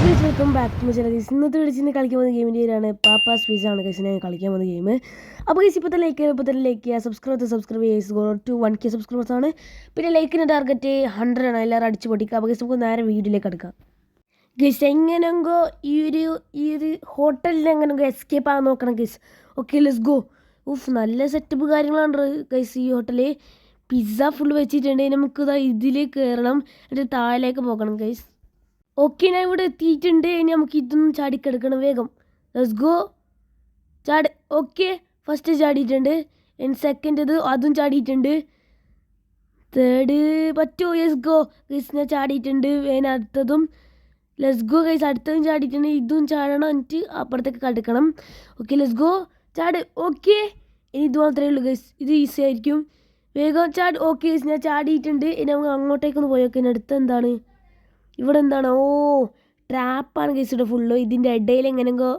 Welcome back to my channel. ഇന്നത്തെ വിളിച്ച് കളിക്കാൻ പോകുന്ന ഗെയിമിൻ്റെ പേരാണ് പാപ്പാസ് പിസ്സ ആണ് ഗൈസ് ഞാൻ കളിക്കാൻ പോകുന്ന ഗെയിം. അപ്പോൾ ഗൈസ് ഇപ്പോൾ തന്നെ ലൈക്ക് ചെയ്യുക, സബ്സ്ക്രൈബ് ചെയ്യുക. ടു 1K സബ്സ്ക്രൈബേഴ്സ് ആണ്. പിന്നെ ലൈക്കിൻ്റെ ടാർഗറ്റ് 100 ആണ്. എല്ലാവരും അടിച്ച് പൊട്ടിക്കുക. അപ്പോൾ ഗൈസ് നമുക്ക് നേരെ വീഡിയോയിലേക്ക് എടുക്കാം. ഗൈസ് എങ്ങനെയെങ്കോ ഈ ഒരു ഹോട്ടലിൽ എങ്ങനെയെങ്കോ എസ്കേപ്പ് ആകാൻ നോക്കണം ഗൈസ്. Okay let's go. നല്ല സെറ്റപ്പ് കാര്യങ്ങളാണ് ഗൈസ്. ഈ ഹോട്ടലിൽ പിസ്സ ഫുൾ വെച്ചിട്ടുണ്ടെങ്കിൽ നമുക്ക് ഇതിലേക്ക് കയറണം, എന്നിട്ട് താഴേക്ക് പോകണം ഗൈസ്. ഓക്കെ ഞാൻ ഇവിടെ എത്തിയിട്ടുണ്ട്. ഇനി നമുക്ക് ഇതൊന്നും ചാടിക്കെടുക്കണം. വേഗം ലെറ്റ്സ് ഗോ. ചാട്. ഓക്കെ ഫസ്റ്റ് ചാടിയിട്ടുണ്ട്. സെക്കൻഡ് അതും ചാടിയിട്ടുണ്ട്. തേർഡ് പറ്റുമോ? Yes go guys. ഞാൻ ചാടിയിട്ടുണ്ട്. അടുത്തതും ലെറ്റ്സ് ഗോ ഗൈസ്. അടുത്തതും ചാടിയിട്ടുണ്ട്. ഇതും ചാടണം, എന്നിട്ട് അപ്പുറത്തേക്ക് കടക്കണം. Okay let's go. ചാട്. ഓക്കെ ഇനി ഇത് മാത്രമേ ഉള്ളൂ ഗൈസ്. ഇത് ഈസി ആയിരിക്കും. വേഗം ചാട്. ഓക്കെ ഗൈസ് ഞാൻ ചാടിയിട്ടുണ്ട്. ഇനി നമുക്ക് അങ്ങോട്ടേക്കൊന്ന് പോയോക്കെ. ഇനി അടുത്ത എന്താണ് ഇവിടെ? എന്താണ്? ഓ ട്രാപ്പാണ് ഗൈസ് ഇവിടെ ഫുള്ള്. ഇതിൻ്റെ ഇടയിൽ എങ്ങനെയെങ്കോ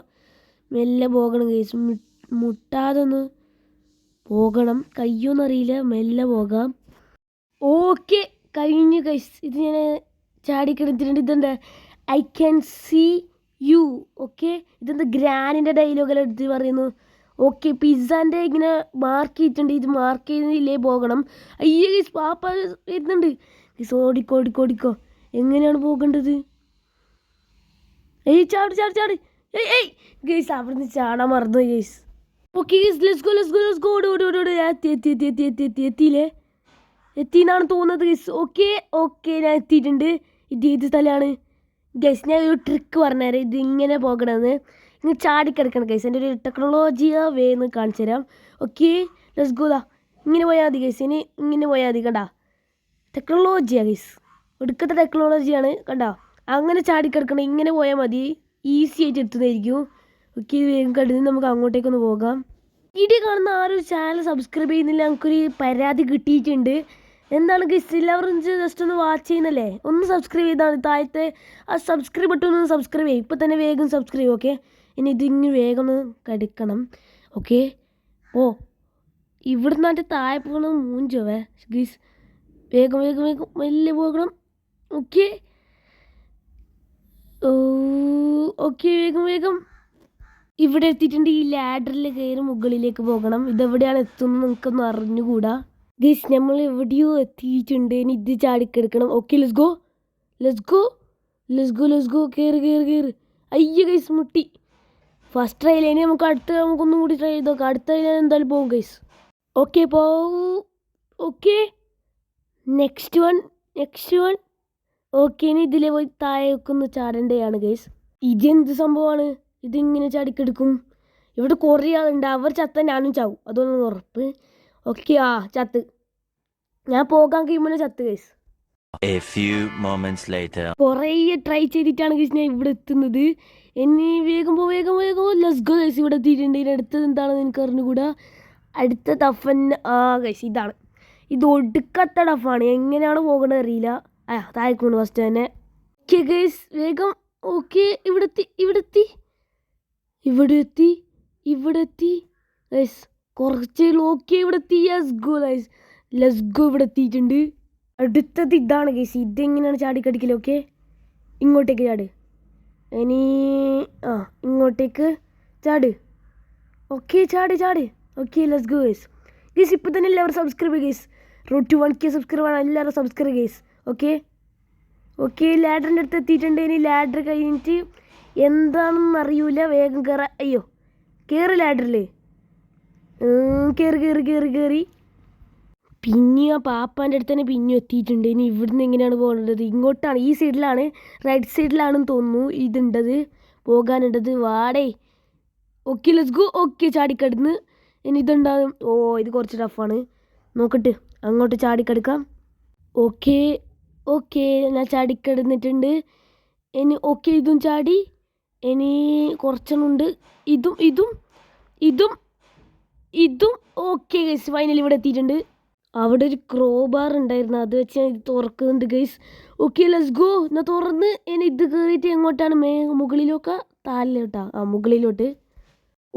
മെല്ലെ പോകണം ഗൈസ്. മുട്ടാതൊന്ന് പോകണം. കയ്യൊന്നറിയില്ല. മെല്ലെ പോകാം. ഓക്കെ കഴിഞ്ഞു ഗൈസ്. ഇത് ഞാൻ ചാടിക്കിടത്തിട്ടുണ്ട്. ഇതെന്താ? I can see you. Okay ഇതെന്താ ഗ്രാനിൻ്റെ ഡയലോഗെല്ലാം എടുത്ത് പറയുന്നു. ഓക്കെ പിസ്സാൻ്റെ ഇങ്ങനെ മാർക്ക് ചെയ്തിട്ടുണ്ട്. ഇത് മാർക്ക് ചെയ്തില്ലേ പോകണം. അയ്യോ ഗൈസ് പാപ്പ വരുന്നുണ്ട് ഗൈസ്. ഓടിക്കോ. എങ്ങനെയാണ് പോകേണ്ടത്? ചാട്. ഏയ് ഗൈസ് അവിടുന്ന് ചാടാൻ മറന്നു guys. Okay guys let's go. എത്തിയില്ലേ? എത്തിയെന്നാണ് തോന്നുന്നത് ഗൈസ്. ഓക്കെ ഞാൻ എത്തിയിട്ടുണ്ട്. ഇത് ഏത് സ്ഥലമാണ് ഗൈസ്? ഞാൻ ഒരു ട്രിക്ക് പറഞ്ഞുതരാം. ഇത് ഇങ്ങനെ പോകണമെന്ന്. ഇങ്ങനെ ചാടിക്കിടക്കണം ഗൈസ്. എൻ്റെ ഒരു ടെക്നോളജിയാ വേന്ന് കാണിച്ചു തരാം. Okay let's go. ഇങ്ങനെ പോയാൽ മതി ഗൈസ്. ഇനി ഇങ്ങനെ പോയാൽ മതി. കണ്ടാ ടെക്നോളജിയാ ഗൈസ്. ഒടുക്കത്തെ ടെക്നോളജിയാണ്. കണ്ടോ? അങ്ങനെ ചാടിക്കിടക്കണം. ഇങ്ങനെ പോയാൽ മതി. ഈസി ആയിട്ട് എത്തുന്നതായിരിക്കും. ഓക്കെ ഇത് വേഗം കടന്ന് നമുക്ക് അങ്ങോട്ടേക്കൊന്ന് പോകാം. വീഡിയോ കാണുന്ന ആരും ചാനൽ സബ്സ്ക്രൈബ് ചെയ്യുന്നില്ല. നമുക്കൊരു പരാതി കിട്ടിയിട്ടുണ്ട്. എന്താണ് ഗൈസ്? എല്ലാവരും ജസ്റ്റ് ഒന്ന് വാച്ച് ചെയ്യുന്നല്ലേ? ഒന്ന് സബ്സ്ക്രൈബ് ചെയ്താൽ മതി. താഴത്തെ ആ സബ്സ്ക്രൈബ് ബട്ടൺ ഒന്ന് സബ്സ്ക്രൈബ് ചെയ്യും. ഇപ്പോൾ തന്നെ വേഗം സബ്സ്ക്രൈബ്. ഓക്കെ ഇനി ഇതിങ്ങനെ വേഗം ഒന്ന് കടിക്കണം. ഓക്കെ ഓ ഇവിടുന്ന് അതിൻ്റെ താഴെ പോകണം. മൂഞ്ചോവേ ഗൈസ്. വേഗം മെല്ലെ പോകണം. ഓക്കെ വേഗം ഇവിടെ എത്തിയിട്ടുണ്ട്. ഈ ലാഡറിൽ കയറി മുകളിലേക്ക് പോകണം. ഇതെവിടെയാണ് എത്തുന്നത് നിങ്ങൾക്കൊന്നും അറിഞ്ഞുകൂടാ ഗൈസ്. നമ്മൾ എവിടെയോ എത്തിയിട്ടുണ്ട്. ഇനി ഇത് ചാടിക്കെടുക്കണം. Okay let's go. കയറി. അയ്യോ ഗൈസ് മുട്ടി. ഫസ്റ്റ് ട്രൈയിൽ. ഇനി നമുക്കൊന്നും കൂടി ട്രൈ ചെയ്ത് നോക്കാം. അടുത്ത ട്രൈയിൽ എന്തായാലും പോകും guys. Okay okay next one. Okay ഇനി ഇതിലെ പോയി താഴേക്കൊന്ന് ചാടേണ്ടതാണ് ഗൈസ്. ഇതെന്ത് സംഭവമാണ്? ഇതിങ്ങനെ ചാടിക്കെടുക്കും. ഇവിടെ കുറേ ആളുണ്ട്. അവർ ചത്ത ഞാനും ചാവും, അതൊന്നും ഉറപ്പ്. ഓക്കെ ചത്ത്. ഞാൻ പോകാൻ കഴിയുമ്പോൾ ചത്ത് ഗൈസ്. കുറേ ട്രൈ ചെയ്തിട്ടാണ് ഗൈസ് ഞാൻ ഇവിടെ എത്തുന്നത്. ഇനി വേഗം ലെറ്റ്സ് ഗോ ഗൈസ്. ഇവിടെ എത്തിയിട്ടുണ്ട്. ഇനി അടുത്തത് എന്താണെന്ന് എനിക്ക് അറിഞ്ഞുകൂടാ. അടുത്ത ടഫൻ ഗൈസ് ഇതാണ്. ഇത് ഒടുക്കത്തെ ടഫാണ്. എങ്ങനെയാണ് പോകേണ്ടത് അറിയില്ല. താഴേക്കൊണ്ട് ഫസ്റ്റ് തന്നെ. ഓക്കെ ഗൈസ് വേഗം. ഓക്കെ ഇവിടെ എത്തി ഗൈസ്. കുറച്ച് ഓക്കെ ഇവിടെ എത്തി. Let's go. ഇവിടെ എത്തിയിട്ടുണ്ട്. അടുത്തത് ഇതാണ് ഗൈസ്. ഇതെങ്ങനെയാണ് ചാടിക്കടിക്കൽ? ഓക്കെ ഇങ്ങോട്ടേക്ക് ചാട്. ഇനി ഇങ്ങോട്ടേക്ക് ചാട്. ഓക്കെ ചാട്. Okay let's go guys. ഇപ്പോൾ തന്നെ എല്ലാവരും subscribe guys. Road to 1K സബ്സ്ക്രൈബാണ്. എല്ലാവരും സബ്സ്ക്രൈബ് ഗൈസ്. ഓക്കെ ലാഡറിൻ്റെ അടുത്ത് എത്തിയിട്ടുണ്ട്. ഇനി ലാഡർ കഴിഞ്ഞിട്ട് എന്താണെന്ന് അറിയില്ല. വേഗം കയറാം. അയ്യോ കയറി ലാഡറിൽ. കയറി. പിന്നെ ആ പാപ്പാൻ്റെ അടുത്ത് തന്നെ പിന്നെ എത്തിയിട്ടുണ്ട്. ഇനി ഇവിടുന്ന് എങ്ങനെയാണ് പോകേണ്ടത്? ഇങ്ങോട്ടാണ്. ഈ സൈഡിലാണ്, റൈറ്റ് സൈഡിലാണെന്ന് തോന്നുന്നു ഇതുണ്ടത്, പോകാനുണ്ടത്. വാടേ. Okay let's go. ഓക്കെ ചാടിക്കടന്ന്. ഇനി ഇതുണ്ടാകും. ഇത് കുറച്ച് ടഫാണ്. നോക്കട്ടെ അങ്ങോട്ട് ചാടിക്കെടുക്കാം. ഓക്കെ ഞാൻ ചാടിക്കിടന്നിട്ടുണ്ട്. ഇനി ഓക്കെ ഇതും ചാടി. ഇനി കുറച്ചെണ്ണുണ്ട്. ഇതും ഓക്കെ ഗൈസ് ഫൈനലി ഇവിടെ എത്തിയിട്ടുണ്ട്. അവിടെ ഒരു ക്രോ ബാർ ഉണ്ടായിരുന്നു, അത് വെച്ച് ഞാൻ ഇത് തുറക്കുന്നുണ്ട് ഗൈസ്. Okay let's go. എന്നാൽ തുറന്ന് ഇനി ഇത് കയറിയിട്ട് എങ്ങോട്ടാണ്? മുകളിലോട്ടാ താഴോട്ടാ? മുകളിലോട്ട്.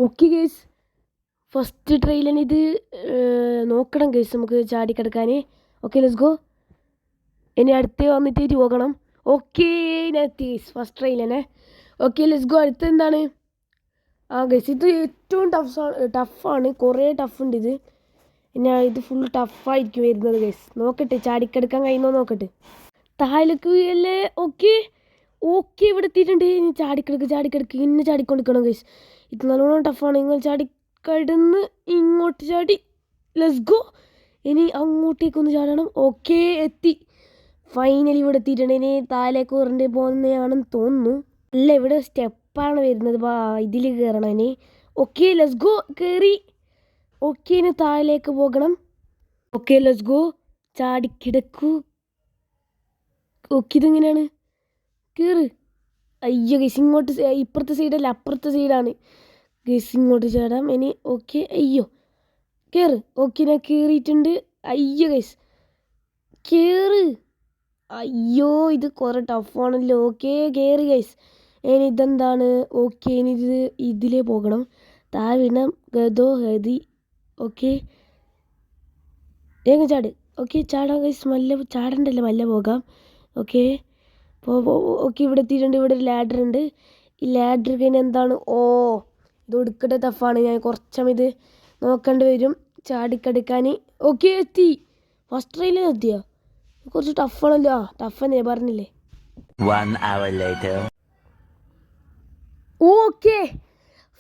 ഓക്കെ ഗൈസ് ഫസ്റ്റ് ട്രയലിന് ഇത് നോക്കണം ഗൈസ് നമുക്ക് ചാടിക്കിടക്കാൻ. Okay let's go. ഇനി അടുത്ത് വന്നിട്ട് പോകണം. ഓക്കെ ഞാൻ എത്തി ഗൈസ് ഫസ്റ്റ് ട്രൈയിൽ തന്നെ. Okay let's go. അടുത്ത എന്താണ്? ഗൈസ് ഇത് ഏറ്റവും ടഫാണ്. കുറേ ടഫുണ്ട് ഇത്. ഞാൻ ഇത് ഫുൾ ടഫായിരിക്കും വരുന്നത് ഗൈസ്. നോക്കട്ടെ ചാടിക്കെടുക്കാൻ കഴിയുന്നോ നോക്കട്ടെ. താഴേക്ക് അല്ലേ? ഓക്കെ ഇവിടെ എത്തിയിട്ടുണ്ട്. ഇനി ചാടിക്കെടുക്ക് ഇന്നെ ചാടിക്കൊണ്ടിരിക്കണം ഗൈസ്. ഇത് നല്ലോണം ടഫാണ്. നിങ്ങൾ ചാടിക്കടന്ന് ഇങ്ങോട്ട് ചാടി. Let's go. ഇനി അങ്ങോട്ടേക്കൊന്ന് ചാടണം. ഓക്കെ എത്തി. ഫൈനലി ഇവിടെ എത്തിയിട്ടുണ്ട്. ഇനി താഴേക്ക് ഉരുണ്ട് പോകുന്നതാണെന്ന് തോന്നുന്നു. അല്ല ഇവിടെ സ്റ്റെപ്പാണ് വരുന്നത്. ഇതിൽ കയറണം ഇനി. Okay let's go. കയറി. ഓക്കെ ഇനി താഴേക്ക് പോകണം. Okay let's go. ചാടിക്കിടക്കൂ. ഓക്കെ ഇതെങ്ങനെയാണ്? കയറ്. അയ്യോ ഗൈസ് ഇങ്ങോട്ട് ഇപ്പുറത്തെ സൈഡല്ല അപ്പുറത്തെ സൈഡാണ് ഗൈസ്. ഇങ്ങോട്ട് ചാടാം ഇനി. ഓക്കെ അയ്യോ കയറ്. ഓക്കെ ഞാൻ കയറിയിട്ടുണ്ട്. അയ്യോ ഗൈസ് കയറ്. അയ്യോ ഇത് കുറേ ടഫാണല്ലോ. ഓക്കെ കയറി ഗൈസ്. ഇനി ഇതെന്താണ്? ഓക്കെ ഇനി ഇതിലേ പോകണം. താഴ്വിടം ഗതോ ഹതി. ഓക്കെ വേഗം ചാട്. ഓക്കെ ചാടാം ഗൈസ്. മല്ല ചാടണ്ടല്ലോ, മല്ല പോകാം. ഓക്കെ ഓക്കെ ഇവിടെ എത്തിയിട്ടുണ്ട്. ഇവിടെ ഒരു ലാഡർ ഉണ്ട്. ഈ ലാഡർ കഴിഞ്ഞാൽ എന്താണ്? ഇത് ഒടുക്കട്ടെ ടഫാണ്. ഞാൻ കുറച്ചും ഇത് നോക്കേണ്ടി വരും ചാടിക്കടുക്കാൻ. ഓക്കെ എത്തി. ഫസ്റ്റ് ട്രൈയിൽ എത്തിയോ? കുറച്ച് ടഫാണല്ലോ. ടഫന്നെ പറഞ്ഞില്ലേ. ഓക്കെ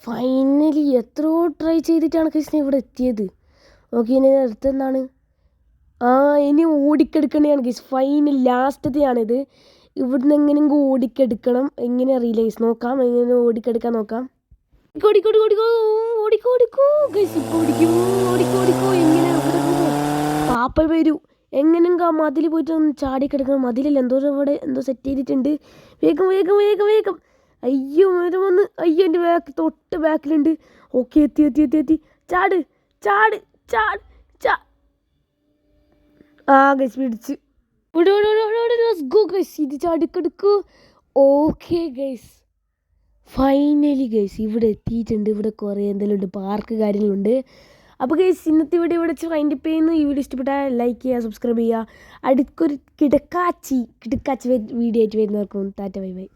ഫൈനലി എത്രയോ ട്രൈ ചെയ്തിട്ടാണ് കൃഷ്ണ ഇവിടെ എത്തിയത്. ഓക്കെ ഇനി അടുത്തെന്താണ്? ഇനി ഓടിക്കെടുക്കണതാണ് ഗൈസ്. ഫൈനൽ ലാസ്റ്റത്തെയാണിത്. ഇവിടുന്ന് എങ്ങനെയെങ്കിലും ഓടിക്കെടുക്കണം. എങ്ങനെ അറിയില്ല ഗൈസ്. നോക്കാം എങ്ങനെ ഓടിക്കെടുക്കാൻ നോക്കാം. ഓടിക്കോ ഗൈസ്. ഇപ്പോൾ ഓടിക്കോ. എങ്ങനെ പാപ്പ വരൂ. എങ്ങനെയെങ്കിലും ആ മതിൽ പോയിട്ട് ഒന്ന് ചാടിക്കെടുക്കണം. മതിലല്ല ഇവിടെ എന്തോ സെറ്റ് ചെയ്തിട്ടുണ്ട്. വേഗം. അയ്യോ നേരം വന്ന്. അയ്യോ എൻ്റെ തൊട്ട് ബാക്കിലുണ്ട്. ഓക്കെ എത്തി. ചാട്. ഗൈസ് പിടിച്ച്. ഇത് ചാടിക്കെടുക്കൂ. ഓക്കെ ഗൈസ് ഫൈനലി ഗൈസ് ഇവിടെ എത്തിയിട്ടുണ്ട്. ഇവിടെ കുറേ എന്തെങ്കിലും ഉണ്ട്, പാർക്ക് കാര്യങ്ങളുണ്ട്. അപ്പോൾ ഗൈസ് ഇന്നത്തെ വീഡിയോ ഇവിടെ വെച്ച് വൈൻഡപ്പ് ചെയ്യുന്നു. ഈ വീഡിയോ ഇഷ്ടപ്പെട്ടാൽ ലൈക്ക് ചെയ്യുക, സബ്സ്ക്രൈബ് ചെയ്യുക. അടുത്തൊരു കിടക്കാച്ചി വീഡിയോ ആയിട്ട് വരുന്നവർക്കും ടാറ്റ ബൈ ബൈ.